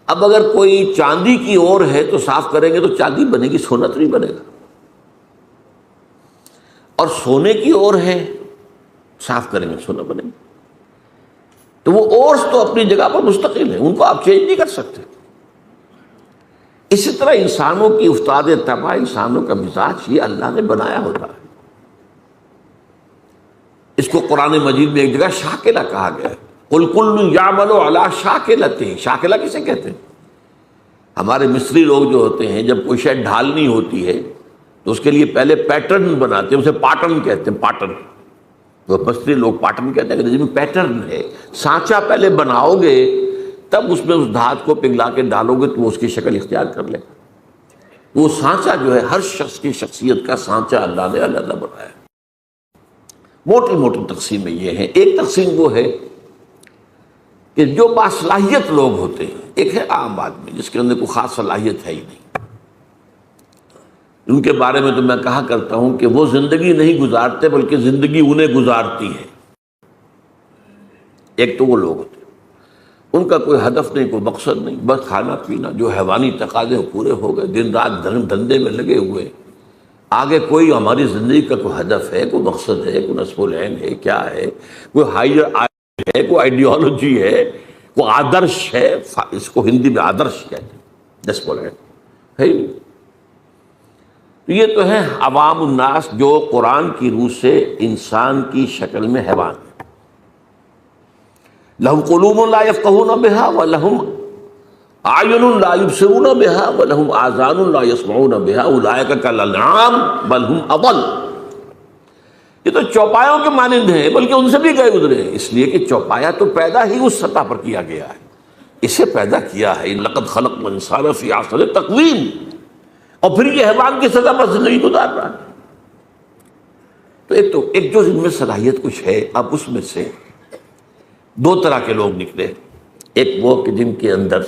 اب اگر کوئی چاندی کی اور ہے تو صاف کریں گے تو چاندی بنے گی، سونا تو نہیں بنے گا، اور سونے کی اور ہے صاف کریں گے سونا بنے گا۔ تو وہ اورس تو اپنی جگہ پر مستقل ہیں، ان کو آپ چینج نہیں کر سکتے۔ اسی طرح انسانوں کی افتاد طبع، انسانوں کا مزاج یہ اللہ نے بنایا ہوتا ہے۔ اس کو قرآن مجید میں ایک جگہ شاکلہ کہا گیا ہے، قل کل یعمل علی شاکلتہ۔ شاکلہ کسے کہتے ہیں؟ ہمارے مصری لوگ جو ہوتے ہیں جب کوئی شے ڈھالنی ہوتی ہے تو اس کے لیے پہلے پیٹرن بناتے ہیں، اسے پاٹرن کہتے ہیں، پاٹرن۔ وہ مصری لوگ پاٹرن کہتے ہیں کہ جس میں پیٹرن ہے، سانچہ پہلے بناؤ گے تب اس میں اس دھات کو پگھلا کے ڈالو گے تو وہ اس کی شکل اختیار کر لے۔ وہ سانچہ جو ہے ہر شخص کی شخصیت کا سانچہ اللہ نے الگ الگ بنایا ہے۔ موٹی موٹی تقسیمیں یہ ہیں۔ ایک تقسیم وہ ہے کہ جو باصلاحیت لوگ ہوتے ہیں، ایک ہے عام آدمی جس کے اندر کوئی خاص صلاحیت ہے ہی نہیں، ان کے بارے میں تو میں کہا کرتا ہوں کہ وہ زندگی نہیں گزارتے بلکہ زندگی انہیں گزارتی ہے۔ ایک تو وہ لوگ ہوتے ہیں ان کا کوئی ہدف نہیں، کوئی مقصد نہیں، بس کھانا پینا، جو حیوانی تقاضے پورے ہو گئے، دن رات دھندے میں لگے ہوئے، آگے کوئی ہماری زندگی کا کوئی ہدف ہے، کوئی مقصد ہے، کوئی نصب العین ہے، کیا ہے، کوئی ہائر ہے، کوئی آئیڈیالوجی ہے، کوئی آدرش ہے، اس کو ہندی میں آدرش کہتے ہیں، نصب العین ہے ہی نہیں۔ تو یہ تو ہے عوام الناس جو قرآن کی روح سے انسان کی شکل میں حیوان ہیں۔ لہم قلوب لا یفقہون بہا ولہم اعین لا یبصرون بہا ولہم آذان لا یسمعون بہا اولئک کالانعام بل ہم اضل۔ یہ تو چوپایوں کے مانند ہیں بلکہ ان سے بھی گئے گزرے ہیں، اس لیے کہ چوپایا تو پیدا ہی اس سطح پر کیا گیا ہے، اسے پیدا کیا ہے لقد خلقنا الانسان فی احسن تقویم، اور پھر یہ حیوان کی سطح پر زندگی گزار رہا ہے۔ تو ایک جو ان میں صلاحیت کچھ ہے، اب اس میں سے دو طرح کے لوگ نکلے۔ ایک وہ کہ جن کے اندر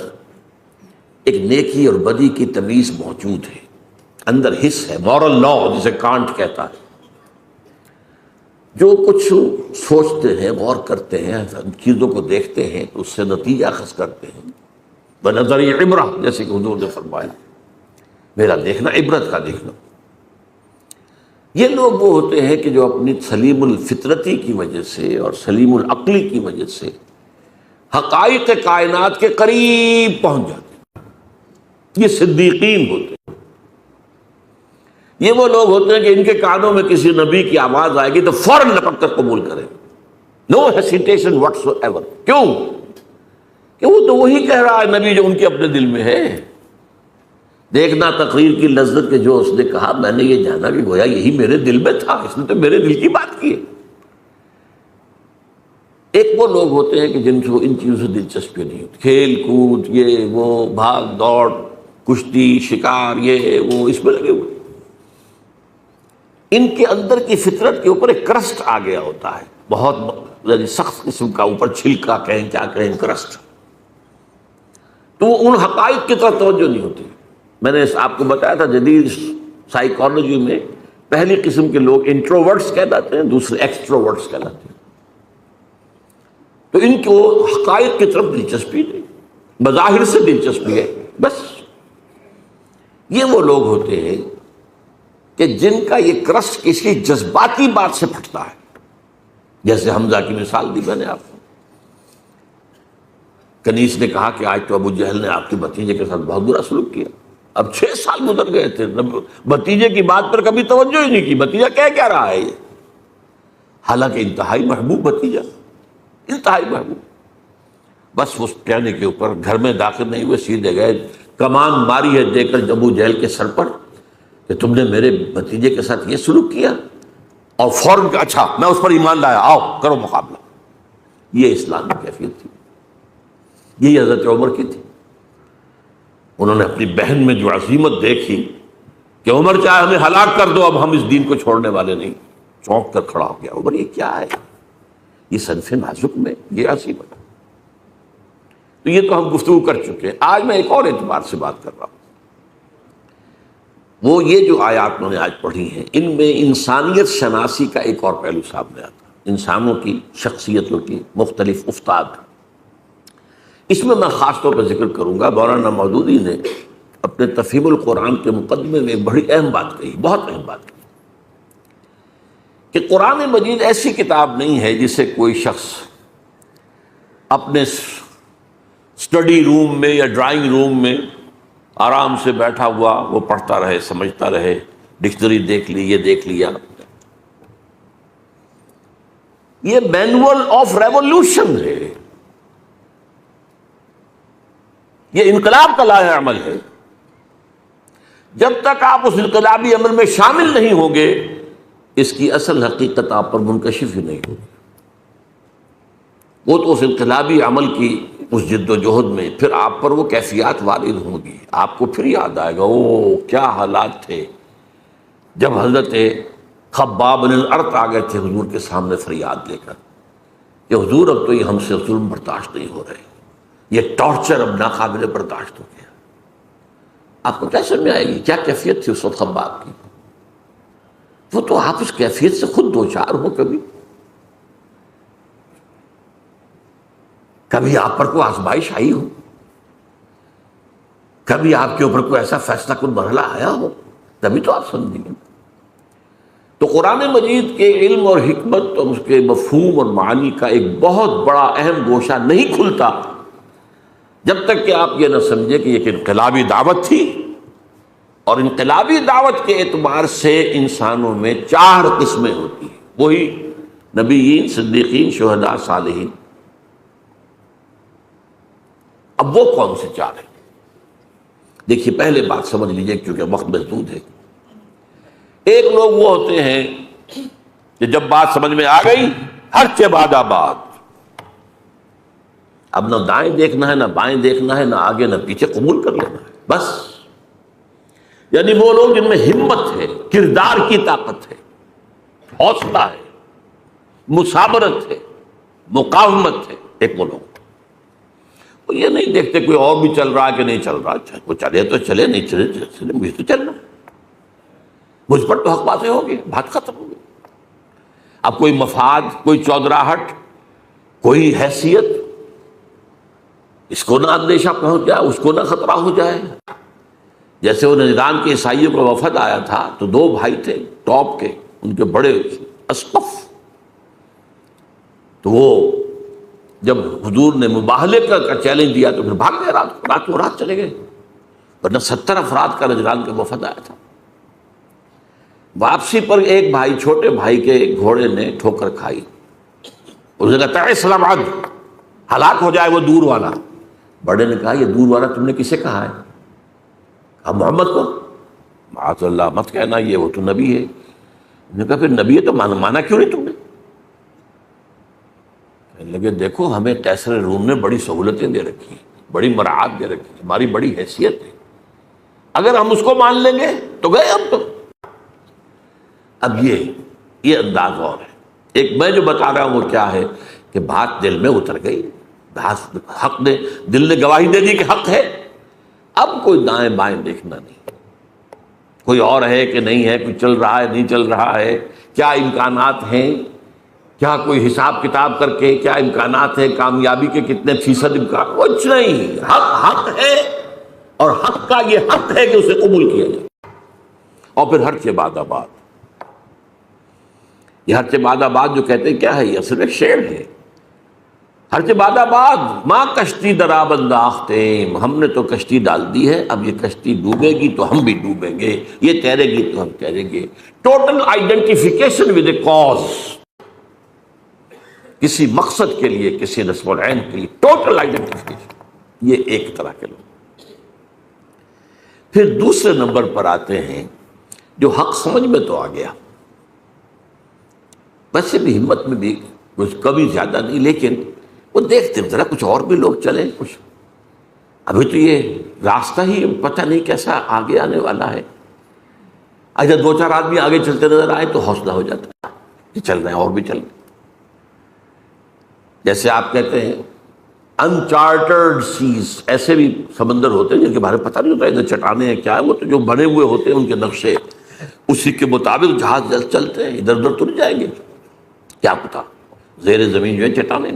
ایک نیکی اور بدی کی تمیز موجود ہے، اندر حس ہے، مورل لا جسے کانٹ کہتا ہے، جو کچھ سوچتے ہیں، غور کرتے ہیں، چیزوں کو دیکھتے ہیں تو اس سے نتیجہ اخذ کرتے ہیں۔ بنظر عبرہ، جیسے کہ حضور نے فرمایا میرا دیکھنا عبرت کا دیکھنا۔ یہ لوگ وہ ہوتے ہیں کہ جو اپنی سلیم الفطرتی کی وجہ سے اور سلیم العقلی کی وجہ سے حقائق کائنات کے قریب پہنچ جاتے ہیں، یہ صدیقین ہوتے ہیں۔ یہ وہ لوگ ہوتے ہیں کہ ان کے کانوں میں کسی نبی کی آواز آئے گی تو فوراً لپک کر قبول کریں، نو ہیسیٹیشن واٹس ایور۔ کیوں؟ کہ وہ تو وہی کہہ رہا ہے نبی جو ان کے اپنے دل میں ہے۔ دیکھنا تقریر کی لذت کے جو اس نے کہا، میں نے یہ جانا کہ گویا یہی میرے دل میں تھا، اس نے تو میرے دل کی بات کی ہے۔ ایک وہ لوگ ہوتے ہیں کہ جن کو ان چیزوں سے دلچسپی نہیں ہوتی، کھیل کود، یہ وہ، بھاگ دوڑ، کشتی، شکار، یہ وہ، اس میں لگے ہوئے۔ ان کے اندر کی فطرت کے اوپر ایک کرسٹ آ گیا ہوتا ہے، بہت سخت قسم کا، اوپر چھلکا کہیں کیا کہیں، کرسٹ۔ تو وہ ان حقائق کی طرف توجہ نہیں ہوتی۔ میں نے آپ کو بتایا تھا جدید سائیکالوجی میں پہلی قسم کے لوگ انٹروورٹس کہلاتے ہیں، دوسرے ایکسٹروورٹس کہلاتے ہیں۔ تو ان کو حقائق کی طرف دلچسپی نہیں، بظاہر سے دلچسپی ہے بس۔ یہ وہ لوگ ہوتے ہیں کہ جن کا یہ کرسٹ کسی جذباتی بات سے پھٹتا ہے، جیسے حمزہ کی مثال دی میں نے آپ کو۔ کنیس نے کہا کہ آج تو ابو جہل نے آپ کے بھتیجے کے ساتھ بہت برا سلوک کیا۔ اب 6 سال گزر گئے تھے، بھتیجے کی بات پر کبھی توجہ ہی نہیں کی، بھتیجا کہہ کیا رہا ہے یہ، حالانکہ انتہائی محبوب بھتیجا، انتہائی محبوب۔ بس اس کہنے کے اوپر گھر میں داخل نہیں ہوئے، سیدھے گئے، کمان ماری ہے دے کر ابو جہل کے سر پر کہ تم نے میرے بھتیجے کے ساتھ یہ سلوک کیا، اور فوراً کہا اچھا میں اس پر ایمان لایا، آؤ کرو مقابلہ۔ یہ اسلام کی کیفیت تھی، یہی حضرت عمر کی تھی۔ انہوں نے اپنی بہن میں جو عظیمت دیکھی کہ عمر چاہے ہمیں ہلاک کر دو، اب ہم اس دین کو چھوڑنے والے نہیں، چونک کر کھڑا ہو گیا۔ عمر یہ کیا ہے، یہ صنف نازک میں یہ عظیمت۔ تو یہ تو ہم گفتگو کر چکے ہیں۔ آج میں ایک اور اعتبار سے بات کر رہا ہوں، وہ یہ جو آیات میں نے آج پڑھی ہیں، ان میں انسانیت شناسی کا ایک اور پہلو سامنے آتا ہے، انسانوں کی شخصیتوں کی مختلف افتاد۔ اس میں میں خاص طور پر ذکر کروں گا، مولانا مودودی نے اپنے تفہیم القرآن کے مقدمے میں ایک بڑی اہم بات کہی، بہت اہم بات کہی، کہ قرآن مجید ایسی کتاب نہیں ہے جسے کوئی شخص اپنے اسٹڈی روم میں یا ڈرائنگ روم میں آرام سے بیٹھا ہوا وہ پڑھتا رہے، سمجھتا رہے، ڈکشنری دیکھ لی، یہ دیکھ لیا۔ یہ مینول آف ریولوشن ہے، یہ انقلاب کا لائحہ عمل ہے۔ جب تک آپ اس انقلابی عمل میں شامل نہیں ہوں گے، اس کی اصل حقیقت آپ پر منکشف ہی نہیں ہوگی۔ وہ تو اس انقلابی عمل کی اس جد و جہد میں پھر آپ پر وہ کیفیات وارد ہوں گی، آپ کو پھر یاد آئے گا او کیا حالات تھے جب حضرت خباب بن الارت آ گئے تھے حضور کے سامنے فریاد لے کر کہ حضور اب تو یہ ہم سے ظلم برداشت نہیں ہو رہے، یہ ٹارچر اب ناقابل برداشت ہو گیا۔ آپ کو کیسے میں آئے گی کیا کیفیت تھی اس وقت خباب کی؟ وہ تو آپ اس کیفیت سے خود دو چار ہو، کبھی آپ پر کوئی آزمائش آئی ہو، کبھی آپ کے اوپر کوئی ایسا فیصلہ کن مرحلہ آیا ہو، تبھی تو آپ سمجھیں گے۔ تو قرآن مجید کے علم اور حکمت اور اس کے مفہوم اور معانی کا ایک بہت بڑا اہم گوشہ نہیں کھلتا جب تک کہ آپ یہ نہ سمجھے کہ یہ ایک انقلابی دعوت تھی، اور انقلابی دعوت کے اعتبار سے انسانوں میں 4 قسمیں ہوتی ہیں، وہی نبیین، صدیقین، شہداء، صالحین۔ اب وہ کون سے 4 ہیں؟ دیکھیے پہلے بات سمجھ لیجئے کیونکہ وقت محدود ہے۔ ایک لوگ وہ ہوتے ہیں کہ جب بات سمجھ میں آ گئی ہر بعد آباد، اب نہ دائیں دیکھنا ہے، نہ بائیں دیکھنا ہے، نہ آگے نہ پیچھے، قبول کر لینا ہے بس۔ یعنی وہ لوگ جن میں ہمت ہے، کردار کی طاقت ہے، حوصلہ ہے، مثابرت ہے، مقاومت ہے، ایک وہ لوگ۔ وہ یہ نہیں دیکھتے کوئی اور بھی چل رہا ہے کہ نہیں چل رہا، وہ چلے تو چلے، نہیں چلے تو چلے، مجھے تو چلنا، مجھ پر تو حق واضح ہو گیا، بات ختم ہو گئی۔ اب کوئی مفاد، کوئی چودراہٹ، کوئی حیثیت، اس کو نہ اندیشہ پہنچ جائے، اس کو نہ خطرہ ہو جائے۔ جیسے وہ نجران کے عیسائیوں کا وفد آیا تھا تو 2 بھائی تھے ٹاپ کے، ان کے بڑے اسقف، تو وہ جب حضور نے مباہلے کا چیلنج دیا تو پھر بھاگ گئے، راتوں رات چلے گئے، ورنہ 70 افراد کا نجران کا وفد آیا تھا۔ واپسی پر ایک بھائی، چھوٹے بھائی کے گھوڑے نے ٹھوکر کھائی، اس نے کہا تعس الابعد، ہلاک ہو جائے وہ دور والا۔ بڑے نے کہا یہ دور والا تم نے کسے کہا ہے؟ کہا محمد کو۔ معاذ اللہ، مت کہنا، یہ وہ تو نبی ہے۔ انہوں نے کہا پھر نبی ہے تو مانا کیوں نہیں تم نے؟ کہنے لگے دیکھو ہمیں قیصر روم نے بڑی سہولتیں دے رکھی ہیں، بڑی مراعات دے رکھی ہیں، ہماری بڑی حیثیت ہے، اگر ہم اس کو مان لیں گے تو گئے ہم تو۔ اب یہ انداز اور ہے۔ ایک میں جو بتا رہا ہوں وہ کیا ہے کہ بات دل میں اتر گئی، حق نے، دل نے گواہی دے دی کہ حق ہے، اب کوئی دائیں بائیں دیکھنا نہیں، کوئی اور ہے کہ نہیں ہے، کوئی چل رہا ہے نہیں چل رہا ہے، کیا امکانات ہیں، کیا کوئی حساب کتاب کر کے کیا امکانات ہیں، کامیابی کے کتنے فیصد امکان، کچھ نہیں، حق ہے، اور حق کا یہ حق ہے کہ اسے قبول کیا جائے۔ اور پھر ہر چہ بعد آباد، یہ ہر چہ بعد آباد جو کہتے ہیں کیا ہے، یہ اصل ایک شعر ہے۔ ہر چہ بعد آباد ماں کشتی درآب انداختیم، ہم نے تو کشتی ڈال دی ہے، اب یہ کشتی ڈوبے گی تو ہم بھی ڈوبیں گے، یہ تیرے گی تو ہم تیریں گے۔ Total identification with a cause, کسی مقصد کے لیے، کسی نصب العین کے لیے ٹوٹل آئیڈینٹیفیکیشن، یہ ایک طرح کے لوگ۔ پھر دوسرے نمبر پر آتے ہیں جو حق سمجھ میں تو آ گیا، ویسے بھی ہمت میں بھی کچھ کبھی زیادہ نہیں، لیکن وہ دیکھتے ذرا کچھ اور بھی لوگ چلیں، کچھ ابھی تو یہ راستہ ہی پتہ نہیں کیسا آگے آنے والا ہے۔ اچھا 2-4 آدمی آگے چلتے نظر آئے تو حوصلہ ہو جاتا ہے کہ چل رہے ہیں اور بھی چل رہے ہیں۔ جیسے آپ کہتے ہیں انچارٹرڈ سیز، ایسے بھی سمندر ہوتے ہیں جن کے بارے میں پتہ نہیں ہوتا ادھر چٹانیں ہیں کیا ہے، وہ تو جو بنے ہوئے ہوتے ہیں ان کے نقشے، اسی کے مطابق جہاز چلتے ہیں، ادھر ادھر تو نہیں جائیں گے، کیا پتا زیر زمین جو ہے چٹانیں۔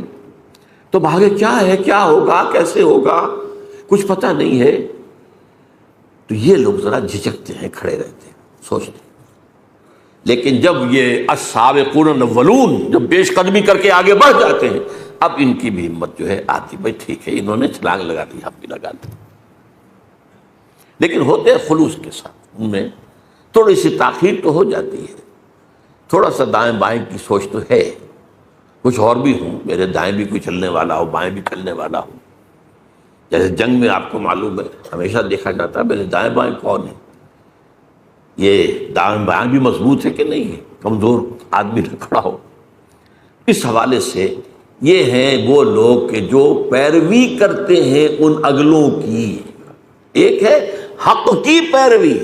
تو بھاگے کیا ہے، کیا ہوگا، کیسے ہوگا، کچھ پتہ نہیں ہے. تو یہ لوگ ذرا جھجکتے ہیں، کھڑے رہتے ہیں، سوچتے ہیں. لیکن جب یہ السابقون الاولون جب پیش قدمی کر کے آگے بڑھ جاتے ہیں، اب ان کی بھی ہمت جو ہے آتی، بھائی ٹھیک ہے انہوں نے چھلانگ لگا دی، ہم بھی لگا دیں. لیکن ہوتے ہیں خلوص کے ساتھ، ان میں تھوڑی سی تاخیر تو ہو جاتی ہے، تھوڑا سا دائیں بائیں کی سوچ تو ہے. کچھ اور بھی ہوں، میرے دائیں بھی کوئی چلنے والا ہو، بائیں بھی چلنے والا ہو. جیسے جنگ میں آپ کو معلوم ہے ہمیشہ دیکھا جاتا ہے میرے دائیں بائیں کون ہے، یہ دائیں بائیں بھی مضبوط ہے کہ نہیں ہے، کمزور آدمی نہ کھڑا ہو. اس حوالے سے یہ ہیں وہ لوگ کہ جو پیروی کرتے ہیں ان اگلوں کی. ایک ہے حق کی پیروی،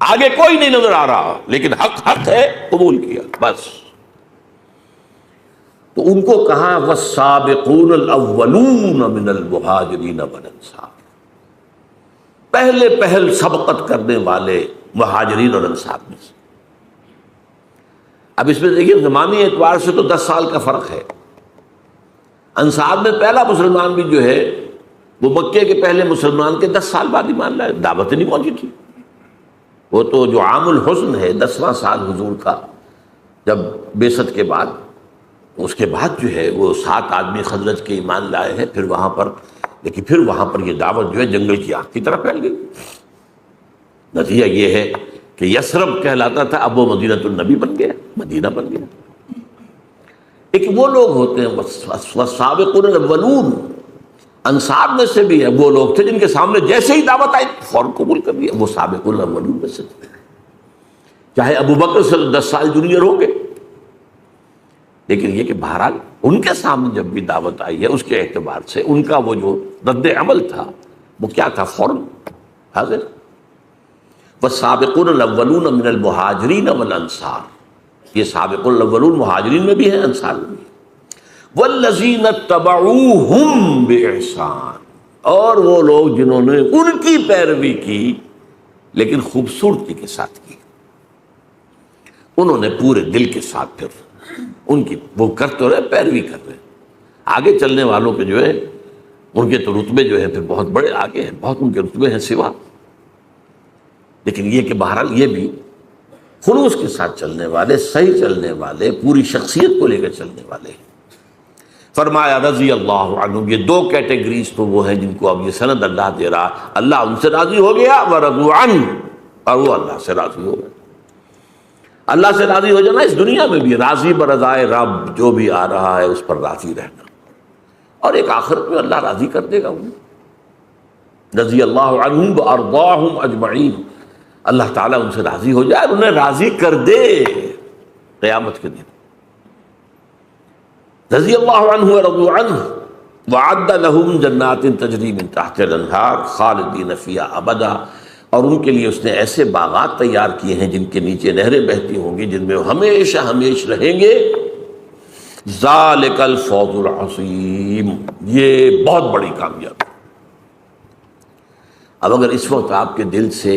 آگے کوئی نہیں نظر آ رہا لیکن حق حق ہے، قبول کیا بس. تو ان کو کہا والسابقون الاولون من المہاجرین والانصار، پہلے پہل سبقت کرنے والے مہاجرین اور انصار میں سے. اب اس میں دیکھیے زمانی اعتبار سے تو 10 سال کا فرق ہے. انصار میں پہلا مسلمان بھی جو ہے وہ مکے کے پہلے مسلمان کے 10 سال بعد ایمان لائے، دعوت نہیں پہنچی تھی. وہ تو جو عام الحزن ہے 10واں سال حضور کا جب بعثت کے بعد، اس کے بعد جو ہے وہ 7 آدمی خزرج کے ایمان لائے ہیں. پھر وہاں پر لیکن پھر وہاں پر یہ دعوت جو ہے جنگل کی آگ کی طرح پھیل گئی. نتیجہ یہ ہے کہ یثرب کہلاتا تھا، اب وہ مدینہ النبی بن گیا، مدینہ بن گیا. ایک وہ لوگ ہوتے ہیں والسابقون الاولون، انصار میں سے بھی ہے وہ لوگ تھے جن کے سامنے جیسے ہی دعوت آئی فوراً قبول کر لیا، وہ سابقون الاولون میں سے تھے. چاہے ابو بکر سے 10 سال جونیئر ہو گئے، لیکن یہ کہ بہرحال ان کے سامنے جب بھی دعوت آئی ہے اس کے اعتبار سے ان کا وہ جو رد عمل تھا وہ کیا تھا، فوراً حاضر. والسابقون الاولون من المہاجرین والانصار، یہ سابقون الاولون مہاجرین میں بھی ہیں، انصار میں بھی. والذین اتبعوہم باحسان، اور وہ لوگ جنہوں نے ان کی پیروی کی لیکن خوبصورتی کے ساتھ کی، انہوں نے پورے دل کے ساتھ پھر ان کی وہ کر تو رہے، پیروی کر رہے. آگے چلنے والوں کے جو ہے ان کے تو رتبے جو ہے پھر بہت بڑے آگے ہیں، بہت ان کے رتبے ہیں سوا. لیکن یہ کہ بہرحال یہ بھی خلوص کے ساتھ چلنے والے، صحیح چلنے والے، پوری شخصیت کو لے کر چلنے والے. فرمایا رضی اللہ عنہ، یہ 2 کیٹیگریز تو وہ ہیں جن کو اب یہ سند اللہ دے رہا. اللہ ان سے راضی ہو گیا، ورضوا عنہ، اور وہ اللہ سے راضی ہو گئے. اللہ سے راضی ہو جانا اس دنیا میں بھی، راضی برضائے رب، جو بھی آ رہا ہے اس پر راضی رہنا، اور ایک آخرت میں اللہ راضی کر دے گا انہیں. رضی اللہ عنہم وارضاہم اجمعین، اللہ تعالیٰ ان سے راضی ہو جائے اور انہیں راضی کر دے قیامت کے دن. رضی اللہ عنہ ورضوا عنہ وعد لهم جنات تجری من تحت الانہار خالدین فیہا ابدا، اور ان کے لیے اس نے ایسے باغات تیار کیے ہیں جن کے نیچے نہریں بہتی ہوں گی، جن میں وہ ہمیشہ ہمیشہ رہیں گے. ذالک الفوز العظیم، یہ بہت بڑی کامیابی. اب اگر اس وقت آپ کے دل سے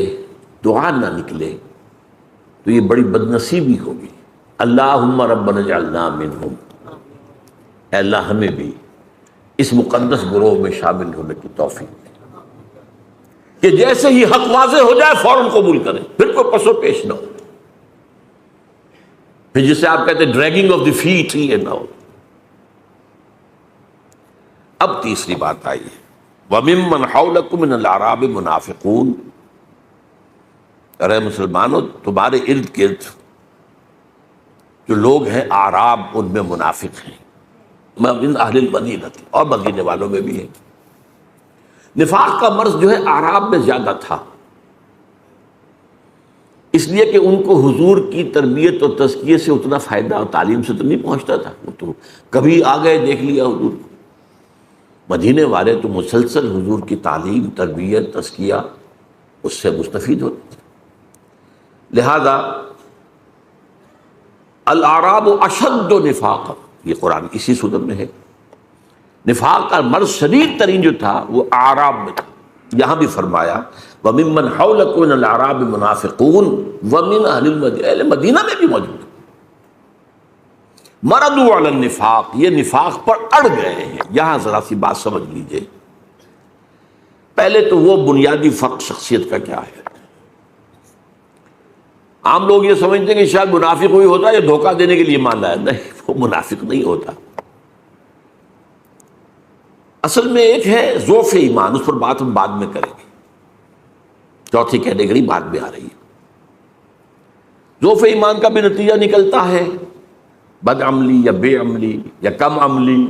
دعا نہ نکلے تو یہ بڑی بدنصیبی ہوگی. اللہم ربنا اجعلنا منہم، اے اللہ ہمیں بھی اس مقدس گروہ میں شامل ہونے کی توفیق دے کہ جیسے ہی حق واضح ہو جائے فوراً قبول کریں، پھر کوئی پس و پیش نہ ہو، پھر جسے آپ کہتے ہیں ڈریگنگ آف دی فیٹ، یہ نہ ہو. اب تیسری بات آئی ہے، وَمِمَّنْ حَوْلَكُمْ مِنَ الْأَعْرَابِ مُنَافِقُونَ، ارے مسلمانوں تمہارے ارد گرد جو لوگ ہیں اعراب ان میں منافق ہیں. من اہل المدینہ، اور مدینے والوں میں بھی ہیں. نفاق کا مرض جو ہے اعراب میں زیادہ تھا، اس لیے کہ ان کو حضور کی تربیت اور تزکیے سے اتنا فائدہ اور تعلیم سے تو نہیں پہنچتا تھا. وہ تو کبھی آ گئے دیکھ لیا حضور. مدینے والے تو مسلسل حضور کی تعلیم، تربیت، تزکیہ اس سے مستفید ہوتے تھے. لہذا الاعراب اشد نفاقا، یہ قرآن اسی صورت میں ہے. نفاق کا مرض شدید ترین جو تھا وہ اعراب میں تھا. یہاں بھی فرمایا وَمِمَّنْ حَوْلَكُمْ مِنَ الْأَعْرَابِ مُنَافِقُونَ وَمِنْ أَهْلِ الْمَدِينَةِ، اہل مدینہ میں بھی موجود ہے. مردوا علی النفاق، یہ نفاق پر اڑ گئے ہیں۔ یہاں ذرا سی بات سمجھ لیجئے، پہلے تو وہ بنیادی فرق شخصیت کا کیا ہے۔ عام لوگ یہ سمجھتے ہیں کہ شاید منافق وہی ہوتا ہے یا دھوکہ دینے کے لیے مان لایا، نہیں، وہ منافق نہیں ہوتا۔ اصل میں ایک ہے ضعف ایمان، اس پر بات ہم بعد میں کریں گے، چوتھی کیٹیگری بعد میں آ رہی ہے۔ ضعف ایمان کا بھی نتیجہ نکلتا ہے بد عملی یا بے عملی یا کم عملی،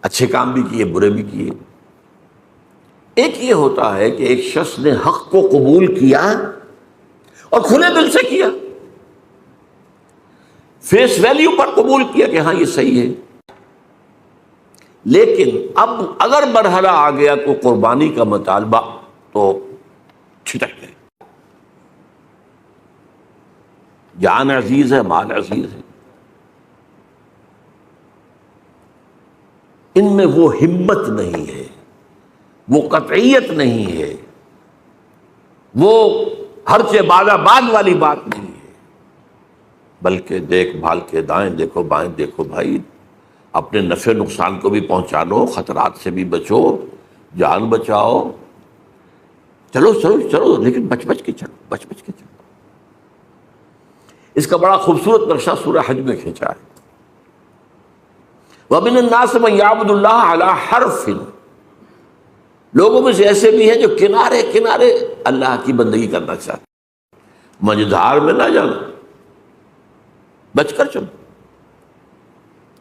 اچھے کام بھی کیے برے بھی کیے۔ ایک یہ ہوتا ہے کہ ایک شخص نے حق کو قبول کیا اور کھلے دل سے کیا، فیس ویلیو پر قبول کیا کہ ہاں یہ صحیح ہے، لیکن اب اگر مرحلہ آ گیا تو قربانی کا مطالبہ تو چھٹک گئے۔ جان عزیز ہے، مال عزیز ہے، ان میں وہ ہمت نہیں ہے، وہ قطعیت نہیں ہے، وہ ہر سے بادہ بعد والی بات نہیں ہے، بلکہ دیکھ بھال کے دائیں دیکھو بائیں دیکھو بھائی، اپنے نفع نقصان کو بھی پہنچانو، خطرات سے بھی بچو، جان بچاؤ، چلو چلو چلو، لیکن بچ بچ کے چلو، بچ بچ کے چلو۔ اس کا بڑا خوبصورت نقشہ سورہ حج میں کھینچا ہے۔ وَمِنَ النَّاسِ مَن يَعْبُدُ اللَّهَ عَلَىٰ حَرْفٍ، لوگوں میں سے ایسے بھی ہیں جو کنارے کنارے اللہ کی بندگی کرنا چاہتے ہیں، مجدھار میں نہ جانا، بچ کر چلو۔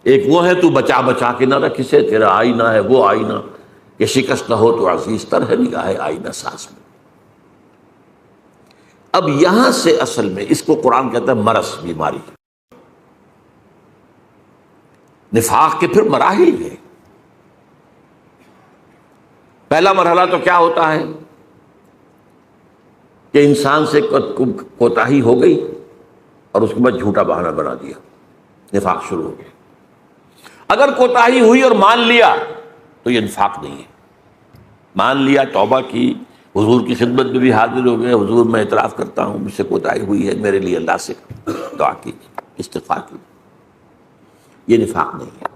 ایک وہ ہے تو بچا بچا کے نہ رکھ اسے، تیرا آئینہ ہے وہ آئینہ کہ شکست نہ ہو تو عزیز تر ہے نگاہ آئینہ ساز میں۔ اب یہاں سے اصل میں اس کو قرآن کہتا ہے مرض، بیماری۔ نفاق کے پھر مراحل ہیں۔ پہلا مرحلہ تو کیا ہوتا ہے کہ انسان سے کوتاہی ہو گئی اور اس کے بعد جھوٹا بہانہ بنا دیا، نفاق شروع ہو گیا۔ اگر کوتاہی ہوئی اور مان لیا تو یہ نفاق نہیں ہے، مان لیا، توبہ کی، حضور کی خدمت میں بھی حاضر ہو گئے، حضور میں اعتراف کرتا ہوں مجھ سے کوتاہی ہوئی ہے، میرے لیے اللہ سے دعا کی، استغفار کی، یہ نفاق نہیں ہے،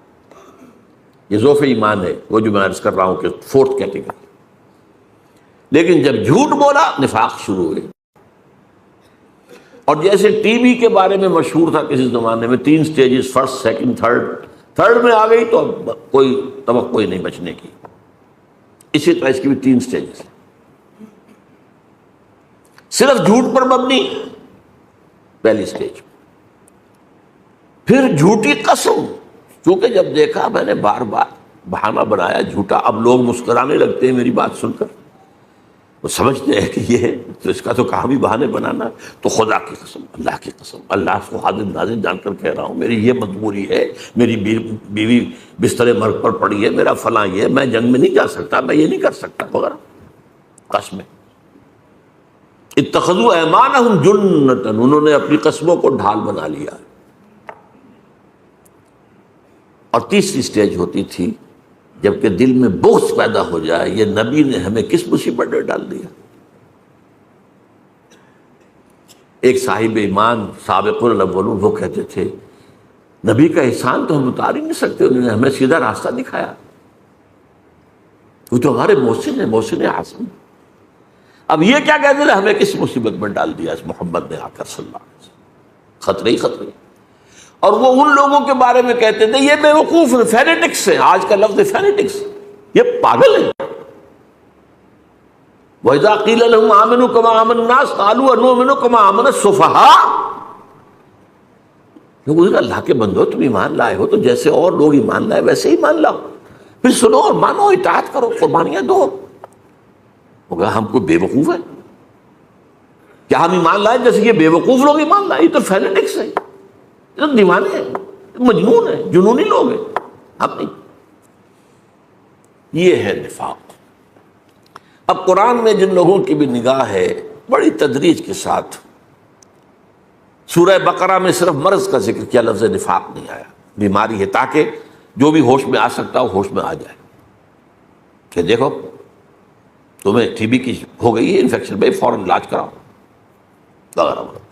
یہ ضعف ایمان ہے، وہ جو میں عرض کر رہا ہوں کہ فورتھ کیٹیگری۔ لیکن جب جھوٹ بولا نفاق شروع ہوئے، اور جیسے ٹی بی کے بارے میں مشہور تھا کسی زمانے میں، 3 سٹیجز، فرسٹ سیکنڈ تھرڈ میں آ گئی تو اب کوئی توقع ہی نہیں بچنے کی۔ اسی طرح اس کی بھی 3 سٹیجز ہیں۔ صرف جھوٹ پر مبنی پہلی سٹیج، پھر جھوٹی قسم، کیونکہ جب دیکھا میں نے بار بار بہانہ بنایا جھوٹا، اب لوگ مسکرانے لگتے ہیں میری بات سن کر، وہ سمجھتے ہیں کہ یہ تو اس کا تو کام ہی بہانے بنانا، تو خدا کی قسم، اللہ کی قسم، اللہ کو حاضر ناظر جان کر کہہ رہا ہوں، میری یہ مجبوری ہے، میری بیوی بستر مرگ پر پڑی ہے، میرا فلاں یہ، میں جنگ میں نہیں جا سکتا، میں یہ نہیں کر سکتا وغیرہ قسمیں۔ اتخذوا ایمانہم جنۃ، انہوں نے اپنی قسموں کو ڈھال بنا لیا۔ اور تیسری سٹیج ہوتی تھی جبکہ دل میں بغض پیدا ہو جائے، یہ نبی نے ہمیں کس مصیبت میں ڈال دیا۔ ایک صاحب ایمان سابق الاولون وہ کہتے تھے نبی کا احسان تو ہم اتار ہی نہیں سکتے، انہوں نے ہمیں سیدھا راستہ دکھایا، وہ تو ہمارے محسن ہے، محسن اعظم۔ اب یہ کیا کہتے ہیں ہمیں کس مصیبت میں ڈال دیا اس محمد نے آ کر صلی اللہ علیہ وسلم، خطرے ہی خطرے۔ اور وہ ان لوگوں کے بارے میں کہتے تھے یہ بیوقوف ہیں، فینیٹکس ہیں، آج کا لفظ ہے فینیٹکس، یہ پاگل ہیں۔ وَإِذَا قِيلَ لَهُمْ آمِنُوا كَمَا آمَنَ النَّاسُ قَالُوا أَنُؤْمِنُ كَمَا آمَنَ السُّفَهَاءُ، لوگوں نے اللہ کے بندو تم ایمان لائے ہو تو جیسے اور لوگ ایمان لائے ویسے ہی مان لاؤ، پھر سنو اور مانو، اطاعت کرو، قربانیاں دو۔ وہ کہا ہم کوئی بے وقوف ہے کیا ہم ایمان لائے جیسے یہ بے وقوف لوگ ایمان لائے؟ یہ تو فینیٹکس ہے، یہ تو دیوانے ہیں، مجنون ہیں، جنونی لوگ ہیں، ہم نہیں۔ یہ ہے نفاق۔ اب قرآن میں جن لوگوں کی بھی نگاہ ہے بڑی تدریج کے ساتھ، سورہ بقرہ میں صرف مرض کا ذکر کیا، لفظ نفاق نہیں آیا، بیماری ہے، تاکہ جو بھی ہوش میں آ سکتا ہو ہوش میں آ جائے کہ دیکھو تمہیں ٹی بی کی ہو گئی ہے انفیکشن، بھائی فوراً علاج کراؤ وغیرہ وغیرہ۔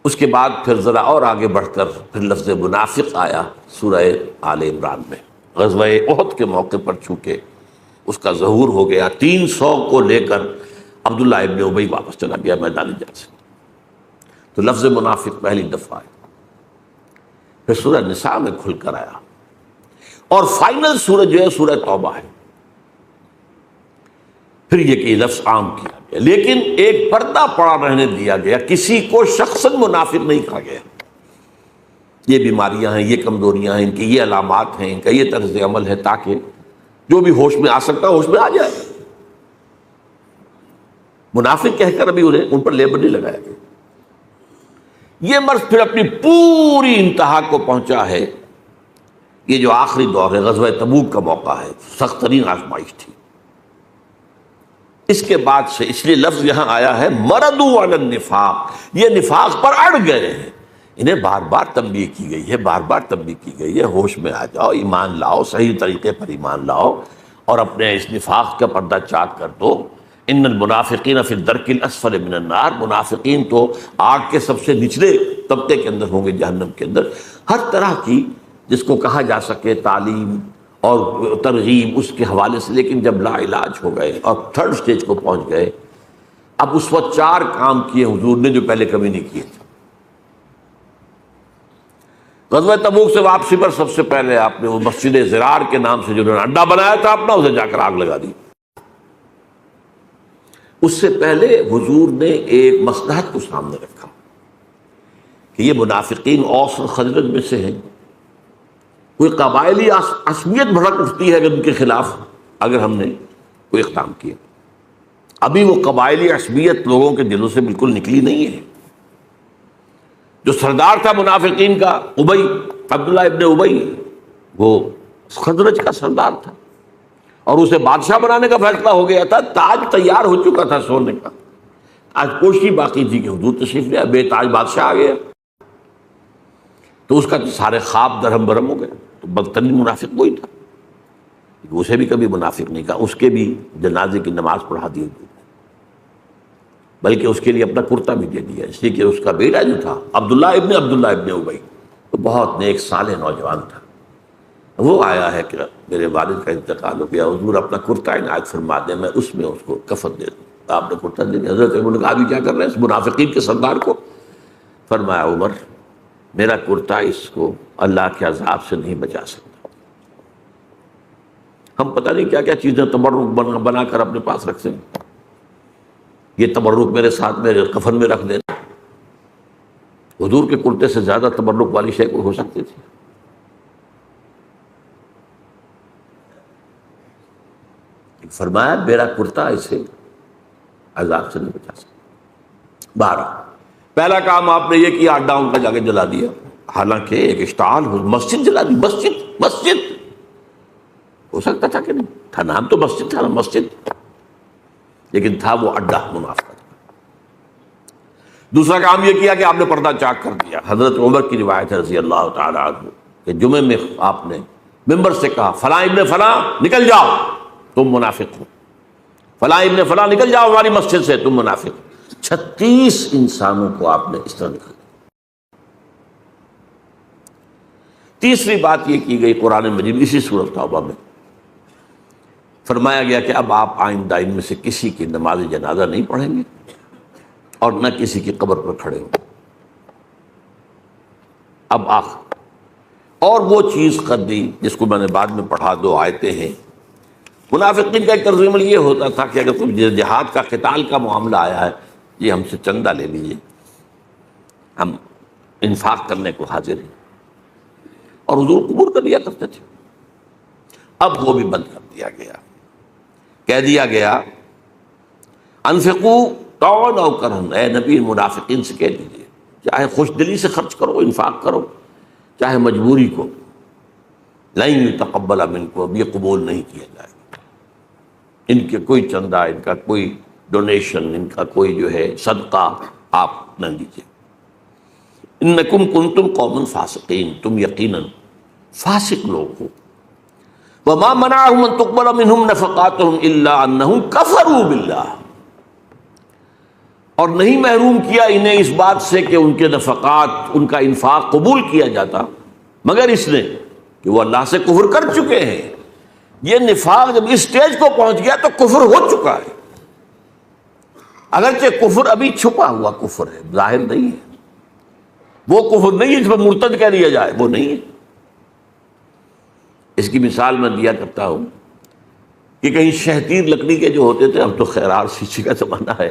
اس کے بعد پھر ذرا اور آگے بڑھ کر پھر لفظ منافق آیا سورہ آل عمران میں. غزوہ احد کے موقع پر چونکہ اس کا ظہور ہو گیا، 300 کو لے کر عبداللہ ابن ابی واپس چلا گیا میدان جنگ سے، تو لفظ منافق پہلی دفعہ آیا. پھر سورہ نساء میں کھل کر آیا، اور فائنل سورہ جو ہے سورہ توبہ ہے. پھر یہ کہ لفظ عام کیا گیا، لیکن ایک پردہ پڑا رہنے دیا گیا، کسی کو شخصاً منافق نہیں کہا گیا. یہ بیماریاں ہیں، یہ کمزوریاں ہیں، ان کی یہ علامات ہیں، ان کا یہ طرز عمل ہے، تاکہ جو بھی ہوش میں آ سکتا ہے ہوش میں آ جائے. منافق کہہ کر ابھی ان پر لیبل نہیں لگایا گیا. یہ مرض پھر اپنی پوری انتہا کو پہنچا ہے. یہ جو آخری دور ہے، غزوہ تبوک کا موقع ہے، سخت ترین آزمائش تھی. اس کے بعد سے اس لیے لفظ یہاں آیا ہے مردوا علی النفاق، یہ نفاق پر اڑ گئے ہیں. انہیں بار بار تنبیہ کی گئی ہے، بار بار تنبیہ کی گئی ہے، ہوش میں آ جاؤ، ایمان لاؤ، صحیح طریقے پر ایمان لاؤ، اور اپنے اس نفاق کا پردہ چاک کر دو. ان المنافقین فی الدرک الاسفل من النار، منافقین تو آگ کے سب سے نچلے طبقے کے اندر ہوں گے، جہنم کے اندر. ہر طرح کی جس کو کہا جا سکے تعلیم اور ترغیب اس کے حوالے سے، لیکن جب لا علاج ہو گئے اور تھرڈ سٹیج کو پہنچ گئے، اب اس وقت 4 کام کیے حضور نے جو پہلے کبھی نہیں کیے تھے. غزوہ تبوک سے واپسی پر سب سے پہلے آپ نے وہ مسجد زرار کے نام سے جو انہوں نے اڈا بنایا تھا اپنا، اسے جا کر آگ لگا دی. اس سے پہلے حضور نے ایک مصلحت کو سامنے رکھا کہ یہ منافقین اوس اور خزرج میں سے ہیں، کوئی قبائلی عصبیت بھڑک اٹھتی ہے اگر ان کے خلاف اگر ہم نے کوئی اقدام کیا. ابھی وہ قبائلی عصبیت لوگوں کے دلوں سے بالکل نکلی نہیں ہے. جو سردار تھا منافقین کا ابی، عبداللہ ابن ابی، وہ خزرج کا سردار تھا، اور اسے بادشاہ بنانے کا فیصلہ ہو گیا تھا. تاج تیار ہو چکا تھا سونے کا، آج پوشی باقی تھی کہ حضور تشریف لیا، بے تاج بادشاہ آ گیا، تو اس کا تو سارے خواب درہم برہم ہو گئے. تو بدترین منافق وہی تھا، اسے بھی کبھی منافق نہیں کہا. اس کے بھی جنازے کی نماز پڑھا دی حضور، بلکہ اس کے لیے اپنا کرتا بھی دے دیا، اس لیے کہ اس کا بیٹا جو تھا عبداللہ ابن ابی، وہ بہت نیک صالح نوجوان تھا. وہ آیا ہے کہ میرے والد کا انتقال ہو گیا، حضور اپنا کرتا عنایت فرما دیں، میں اس میں اس کو کفن دے دوں. آپ نے کرتا دے دیا. حضرت عمر نے کہا ابھی کیا کر رہے ہیں اس منافقین کے سردار کو؟ فرمایا عمر میرا کرتا اس کو اللہ کے عذاب سے نہیں بچا سکتا. ہم پتہ نہیں کیا کیا چیزیں تبرک بنا کر اپنے پاس رکھتے ہیں. یہ تبرک میرے ساتھ میرے کفن میں رکھ دینا. حضور کے کرتے سے زیادہ تبرک والی شے کوئی ہو سکتی تھی؟ فرمایا میرا کرتا اسے عذاب سے نہیں بچا سکتا. 12 پہلا کام آپ نے یہ کیا، اڈا ان کا جا کے جلا دیا. حالانکہ ایک اشتعال مسجد جلا دی. مسجد ہو سکتا تھا کہ نہیں تھا، نام تو مسجد تھا نا، مسجد، لیکن تھا وہ اڈا منافقت. دوسرا کام یہ کیا کہ آپ نے پردہ چاک کر دیا. حضرت عمر کی روایت ہے رضی اللہ تعالی عنہ کہ جمعے میں آپ نے ممبر سے کہا فلاں ابن فلاں نکل جاؤ تم منافق ہو، فلاں ابن فلاں نکل جاؤ ہماری مسجد سے تم منافق ہو. 36 انسانوں کو آپ نے اس طرح نکالا. تیسری بات یہ کی گئی قرآن مجید اسی سورۃ توبہ میں فرمایا گیا کہ اب آپ آئندہ ان میں سے کسی کی نماز جنازہ نہیں پڑھیں گے اور نہ کسی کی قبر پر کھڑے ہوں. اب اور وہ چیز کر دی جس کو میں نے بعد میں پڑھا، 2 آیتیں ہیں. منافقین کا ایک طرز عمل یہ ہوتا تھا کہ اگر کوئی جہاد کا قتال کا معاملہ آیا ہے، یہ ہم سے چندہ لے لیجیے، ہم انفاق کرنے کو حاضر ہیں، اور حضور قبول کر لیا کرتے تھے. اب وہ بھی بند کر دیا گیا. کہہ دیا گیا انفقوا طوعا او کرہا، اے نبی منافقین سے کہہ دیجیے چاہے خوش دلی سے خرچ کرو، انفاق کرو، چاہے مجبوری کو، لن یتقبل منکم، اب یہ قبول نہیں کیا جائے گا. ان کے کوئی چندہ، ان کا کوئی ڈونیشن، ان کا کوئی جو ہے صدقہ آپ نہ لیجیے. انکم کنتم قوما فاسقین، تم یقیناً فاسق لوگ ہو. وما منعهم ان تقبل منهم نفقاتهم الا انهم كفروا بالله، اور نہیں محروم کیا انہیں اس بات سے کہ ان کے نفقات، ان کا انفاق قبول کیا جاتا، مگر اس نے کہ وہ اللہ سے کفر کر چکے ہیں۔ یہ نفاق جب اس سٹیج کو پہنچ گیا تو کفر ہو چکا ہے، اگرچہ کفر ابھی چھپا ہوا کفر ہے، ظاہر نہیں ہے، وہ کفر نہیں ہے جس پر مرتد کہہ دیا جائے، وہ نہیں ہے۔ اس کی مثال میں دیا کرتا ہوں کہ کہیں شہتیر لکڑی کے جو ہوتے تھے، اب تو خیر آر سی سی کا زمانہ ہے،